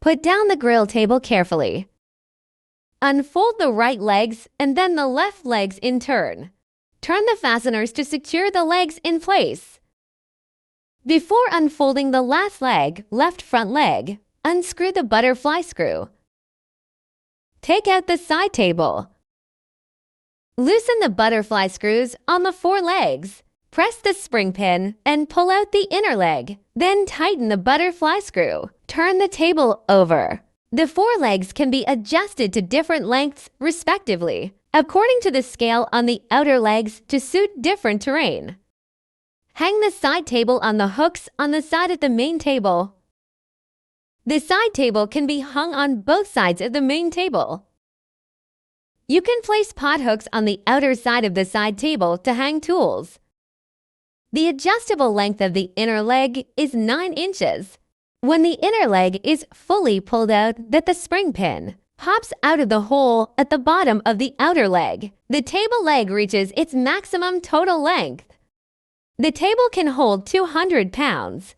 Put down the grill table carefully. Unfold the right legs and then the left legs in turn. Turn the fasteners to secure the legs in place. Before unfolding the last leg, left front leg, unscrew the butterfly screw. Take out the side table. Loosen the butterfly screws on the 4 legs. Press the spring pin and pull out the inner leg. Then tighten the butterfly screw. Turn the table over. The 4 legs can be adjusted to different lengths, respectively, according to the scale on the outer legs to suit different terrain. Hang the side table on the hooks on the side of the main table. The side table can be hung on both sides of the main table. You can place pot hooks on the outer side of the side table to hang tools. The adjustable length of the inner leg is 9 inches. When the inner leg is fully pulled out, that the spring pin pops out of the hole at the bottom of the outer leg. The table leg reaches its maximum total length. The table can hold 200 pounds.